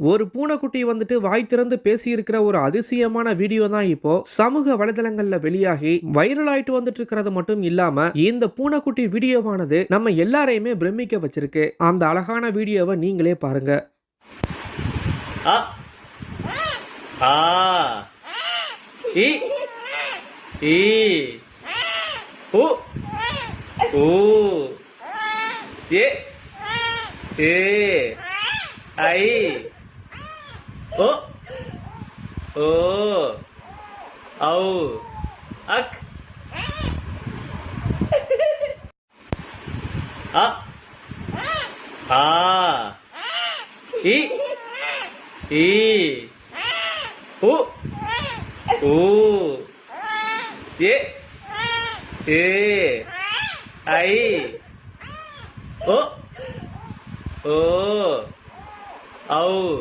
ஒரு பூனைக்குட்டி வந்துட்டு வாய் திறந்து பேசியிருக்கிற ஒரு அதிசயமான வீடியோ தான் இப்போ சமூக வலைதளங்கள்ல வெளியாகி வைரல் ஆயிட்டு வந்துட்டு இருக்கிறது மட்டும் இல்லாம இந்த பூனைக்குட்டி வீடியோவானது நம்ம எல்லாரையுமே பிரமிக்க வச்சிருக்கு. அந்த அழகான வீடியோவை நீங்களே பாருங்க. அ ஆ இ ஈ உ ஊ ஏ ஏ ஐ ஓ ஓ ஔ அக் அ ஆ இ ஈ உ ஊ ஏ ஏ ஐ ஓ ஓ ஔ